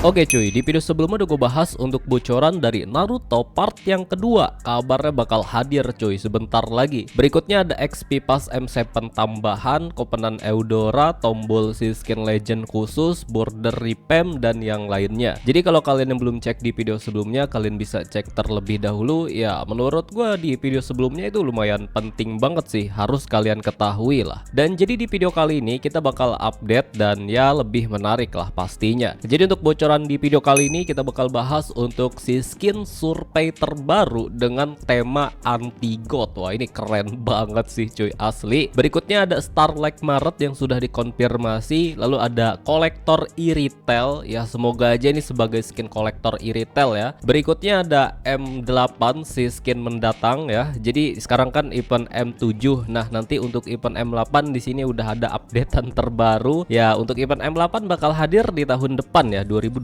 Oke cuy, di video sebelumnya udah gue bahas untuk bocoran dari Naruto part yang kedua. Kabarnya bakal hadir cuy sebentar lagi. Berikutnya ada XP Pass M7 tambahan, kopenan Eudora, tombol si skin legend khusus, border revamp, dan yang lainnya. Jadi kalau kalian yang belum cek di video sebelumnya, kalian bisa cek terlebih dahulu. Ya menurut gue di video sebelumnya itu lumayan penting banget sih, harus kalian ketahui lah. Dan jadi di video kali ini kita bakal update dan ya lebih menarik lah pastinya. Jadi untuk bocoran di video kali ini kita bakal bahas untuk si skin survei terbaru dengan tema anti god. Wah ini keren banget sih cuy, asli. Berikutnya ada Starlight Maret yang sudah dikonfirmasi. Lalu ada kolektor e-retail, ya semoga aja ini sebagai skin kolektor e-retail ya. Berikutnya ada M8 si skin mendatang ya. Jadi sekarang kan event M7. Nah nanti untuk event M8 di sini udah ada updatean terbaru ya. Untuk event M8 bakal hadir di tahun depan ya, 2027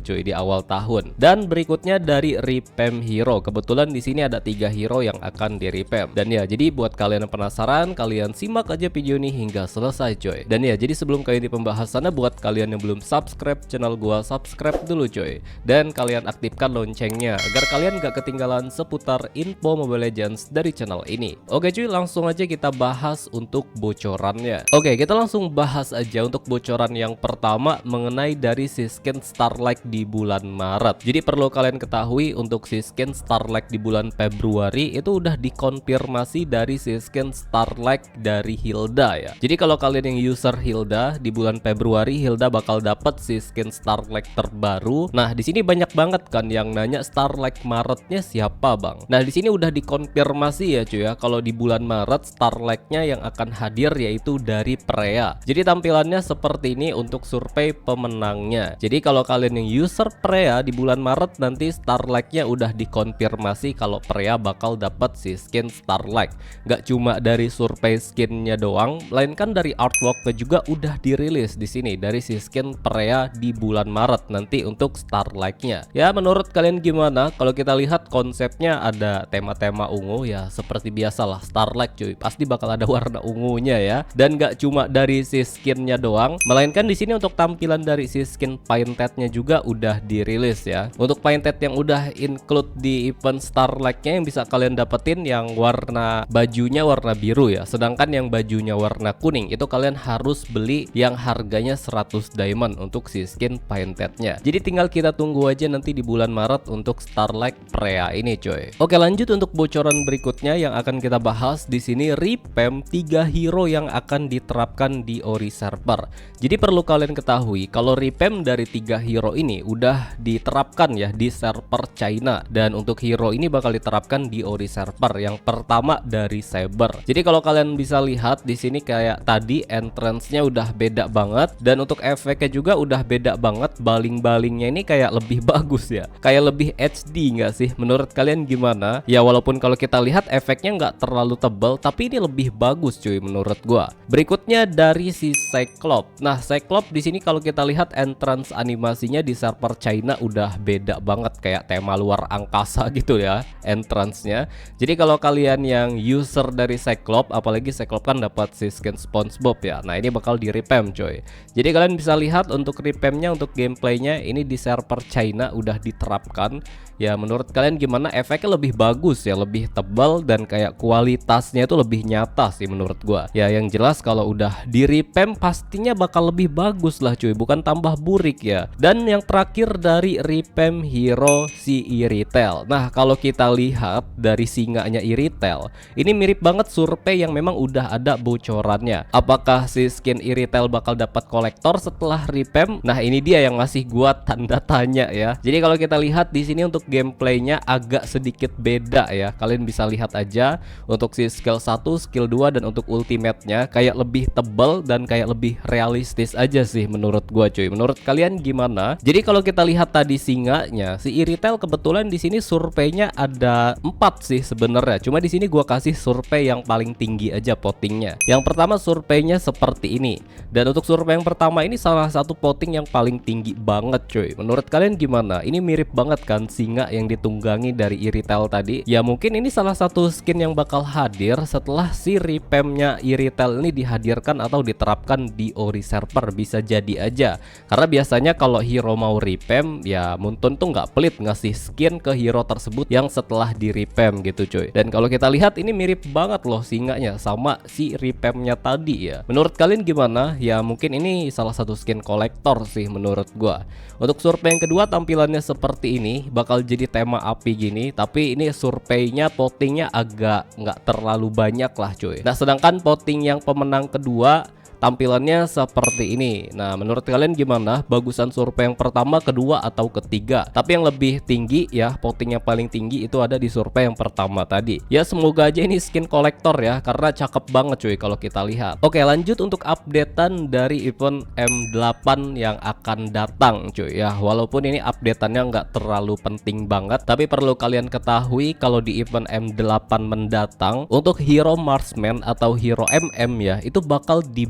cuy, di awal tahun. Dan berikutnya dari Revamp Hero. Kebetulan di sini ada 3 hero yang akan di revamp. Dan ya, jadi buat kalian yang penasaran, kalian simak aja video ini hingga selesai cuy. Dan ya, jadi sebelum kalian di pembahasannya, buat kalian yang belum subscribe channel gua, subscribe dulu cuy. Dan kalian aktifkan loncengnya agar kalian gak ketinggalan seputar info Mobile Legends dari channel ini. Oke cuy, langsung aja kita bahas untuk bocorannya. Oke, kita langsung bahas aja untuk bocoran yang pertama mengenai dari si skin Starlight di bulan Maret. Jadi perlu kalian ketahui untuk si skin Starlight di bulan Februari itu udah dikonfirmasi dari si skin Starlight dari Hilda ya. Jadi kalau kalian yang user Hilda di bulan Februari, Hilda bakal dapat si skin Starlight terbaru. Nah di sini banyak banget kan yang nanya Starlight Maretnya siapa bang. Nah di sini udah dikonfirmasi ya cuy ya, kalau di bulan Maret Starlightnya yang akan hadir yaitu dari Freya. Jadi tampilannya seperti ini untuk survei pemenangnya. Jadi kalau kalian yang user Freya di bulan Maret, nanti Starlight-nya udah dikonfirmasi kalau Freya bakal dapat si skin Starlight. Gak cuma dari survei skinnya doang, melainkan dari artwork-nya juga udah dirilis di sini dari si skin Freya di bulan Maret nanti untuk Starlight-nya. Ya menurut kalian gimana? Kalau kita lihat konsepnya ada tema-tema ungu ya, seperti biasalah Starlight cuy, pasti bakal ada warna ungunya ya. Dan gak cuma dari si skinnya doang, melainkan di sini untuk tampilan dari si skin painted-nya juga udah dirilis ya. Untuk painted yang udah include di event Starlight-nya yang bisa kalian dapetin yang warna bajunya warna biru ya. Sedangkan yang bajunya warna kuning itu kalian harus beli yang harganya 100 diamond untuk si skin painted-nya. Jadi tinggal kita tunggu aja nanti di bulan Maret untuk Starlight Freya ini coy. Oke, lanjut untuk bocoran berikutnya yang akan kita bahas di sini, revamp 3 hero yang akan diterapkan di Ori server. Jadi perlu kalian ketahui kalau revamp dari 3 hero ini udah diterapkan ya di server China, dan untuk hero ini bakal diterapkan di Ori server. Yang pertama dari Saber. Jadi kalau kalian bisa lihat di sini kayak tadi entrance-nya udah beda banget, dan untuk efeknya juga udah beda banget. Baling-balingnya ini kayak lebih bagus ya, kayak lebih HD nggak sih? Menurut kalian gimana? Ya walaupun kalau kita lihat efeknya nggak terlalu tebal, tapi ini lebih bagus cuy menurut gua. Berikutnya dari si Cyclops. Nah Cyclops di sini kalau kita lihat entrance animasinya di server China udah beda banget, kayak tema luar angkasa gitu ya entrance-nya. Jadi kalau kalian yang user dari Cyclops, apalagi Cyclops kan dapat si skin SpongeBob ya. Nah ini bakal di revamp coy. Jadi kalian bisa lihat untuk revampnya, untuk gameplaynya ini di server China udah diterapkan. Ya menurut kalian gimana? Efeknya lebih bagus ya, lebih tebal, dan kayak kualitasnya itu lebih nyata sih menurut gua. Ya yang jelas kalau udah di revamp pastinya bakal lebih bagus lah cuy, bukan tambah burik ya. Dan yang terakhir dari revamp hero si e-retail. Nah kalau kita lihat dari singanya e-retail, ini mirip banget survei yang memang udah ada bocorannya. Apakah si skin e-retail bakal dapat kolektor setelah revamp? Nah ini dia yang masih gua tanda tanya ya. Jadi kalau kita lihat di sini untuk gameplaynya agak sedikit beda ya. Kalian bisa lihat aja untuk si skill 1, skill 2, dan untuk ultimate-nya kayak lebih tebal dan kayak lebih realistis aja sih menurut gua cuy. Menurut kalian gimana? Jadi kalau kita lihat tadi singanya, si e-retail kebetulan di sini surveinya ada 4 sih sebenarnya. Cuma di sini gua kasih survei yang paling tinggi aja votingnya. Yang pertama surveinya seperti ini. Dan untuk survei yang pertama ini salah satu voting yang paling tinggi banget cuy. Menurut kalian gimana? Ini mirip banget kan singa yang ditunggangi dari e-retail tadi. Ya mungkin ini salah satu skin yang bakal hadir setelah si revampnya e-retail ini dihadirkan atau diterapkan di Ori server, bisa jadi aja. Karena biasanya kalau hero mau repam ya Muntun tuh nggak pelit ngasih skin ke hero tersebut yang setelah di repam gitu cuy. Dan kalau kita lihat ini mirip banget loh singanya sama si repamnya tadi ya. Menurut kalian gimana? Ya mungkin ini salah satu skin kolektor sih menurut gua. Untuk survei yang kedua tampilannya seperti ini, bakal jadi tema api gini, tapi ini surveinya votingnya agak nggak terlalu banyak lah cuy. Nah sedangkan voting yang pemenang kedua tampilannya seperti ini. Nah menurut kalian gimana? Bagusan survei yang pertama, kedua, atau ketiga? Tapi yang lebih tinggi ya, voting yang paling tinggi itu ada di survei yang pertama tadi. Ya semoga aja ini skin kolektor ya, karena cakep banget cuy kalau kita lihat. Oke lanjut untuk updatean dari event M8 yang akan datang cuy ya. Walaupun ini updateannya nggak terlalu penting banget, tapi perlu kalian ketahui kalau di event M8 mendatang untuk hero marksman atau hero MM ya, itu bakal di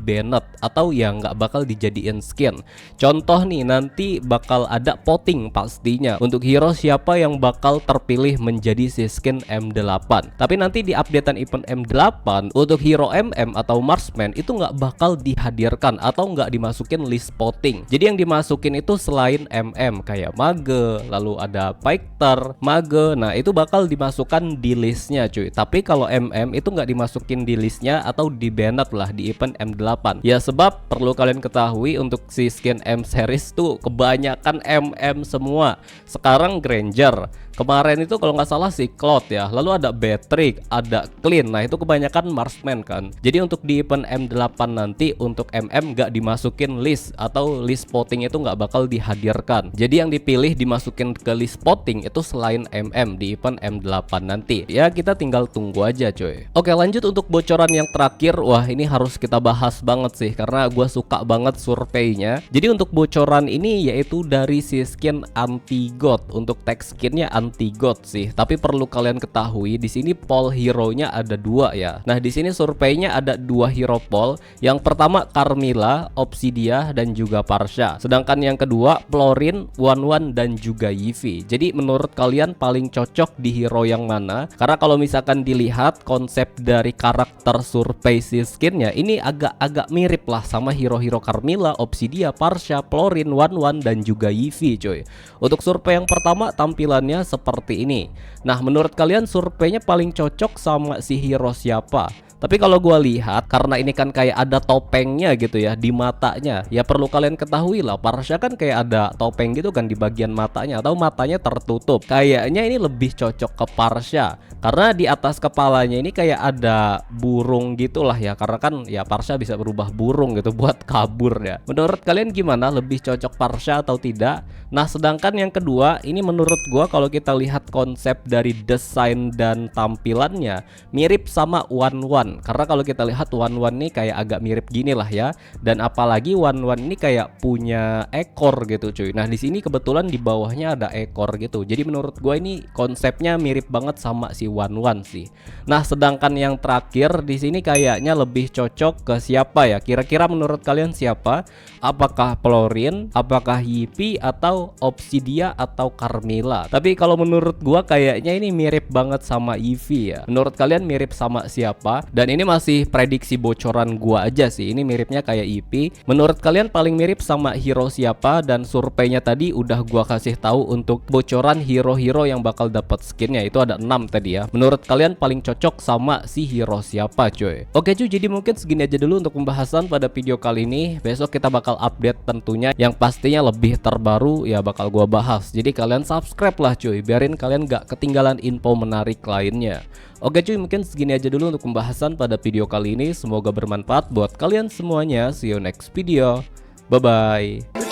atau ya nggak bakal dijadiin skin. Contoh nih, nanti bakal ada voting pastinya untuk hero siapa yang bakal terpilih menjadi si skin M8. Tapi nanti di updatean event M8 untuk hero MM atau marksman itu nggak bakal dihadirkan atau nggak dimasukin list voting. Jadi yang dimasukin itu selain MM kayak mage, lalu ada fighter, mage, nah itu bakal dimasukkan di listnya cuy. Tapi kalau MM itu nggak dimasukin di listnya atau di banned lah di event M8. Ya sebab perlu kalian ketahui untuk si skin M series tuh kebanyakan MM semua. Sekarang Granger, kemarin itu kalau nggak salah si Cloud ya, lalu ada Beatrix, ada Clean. Nah itu kebanyakan marksman kan. Jadi untuk di event M8 nanti untuk MM nggak dimasukin list atau list voting itu nggak bakal dihadirkan. Jadi yang dipilih dimasukin ke list voting itu selain MM di event M8 nanti. Ya kita tinggal tunggu aja coy. Oke lanjut untuk bocoran yang terakhir. Wah ini harus kita bahas banget sih karena gue suka banget surveinya. Jadi untuk bocoran ini yaitu dari si skin anti god. Untuk tag skinnya anti god sih. Tapi perlu kalian ketahui di sini poll hero-nya ada dua ya. Nah di sini surveinya ada dua hero poll. Yang pertama Carmilla, Obsidia dan juga Parsha. Sedangkan yang kedua Florin, Wanwan dan juga Yivi. Jadi menurut kalian paling cocok di hero yang mana? Karena kalau misalkan dilihat konsep dari karakter survei si skinnya ini agak mirip lah sama hero-hero Carmilla, Obsidia, Parsha, Florin, Wanwan dan juga Yivi coy. Untuk survei yang pertama tampilannya seperti ini. Nah menurut kalian surveinya paling cocok sama si hero siapa? Tapi kalau gua lihat karena ini kan kayak ada topengnya gitu ya di matanya. Ya perlu kalian ketahui lah, Parsha kan kayak ada topeng gitu kan di bagian matanya atau matanya tertutup. Kayaknya ini lebih cocok ke Parsha karena di atas kepalanya ini kayak ada burung gitulah ya. Karena kan ya Parsha bisa berubah burung gitu buat kabur ya. Menurut kalian gimana? Lebih cocok Parsha atau tidak? Nah sedangkan yang kedua ini menurut gua kalau kita lihat konsep dari desain dan tampilannya mirip sama Wanwan. Karena kalau kita lihat Wanwan nih kayak agak mirip gini lah ya. Dan apalagi Wanwan ini kayak punya ekor gitu cuy. Nah di sini kebetulan di bawahnya ada ekor gitu. Jadi menurut gue ini konsepnya mirip banget sama si Wanwan sih. Nah sedangkan yang terakhir di sini kayaknya lebih cocok ke siapa ya? Kira-kira menurut kalian siapa? Apakah Florin, apakah Yivi, atau Obsidia, atau Carmilla? Tapi kalau menurut gue kayaknya ini mirip banget sama Yivi ya. Menurut kalian mirip sama siapa? Dan ini masih prediksi bocoran gua aja sih. Ini miripnya kayak Yivi. Menurut kalian paling mirip sama hero siapa? Dan surveinya tadi udah gua kasih tahu untuk bocoran hero-hero yang bakal dapat skinnya itu ada 6 tadi ya. Menurut kalian paling cocok sama si hero siapa coy? Oke cuy, jadi mungkin segini aja dulu untuk pembahasan pada video kali ini. Besok kita bakal update tentunya yang pastinya lebih terbaru ya bakal gua bahas. Jadi kalian subscribe lah cuy, biarin kalian gak ketinggalan info menarik lainnya. Oke cuy, mungkin segini aja dulu untuk pembahasan pada video kali ini. Semoga bermanfaat buat kalian semuanya. See you next video. Bye bye.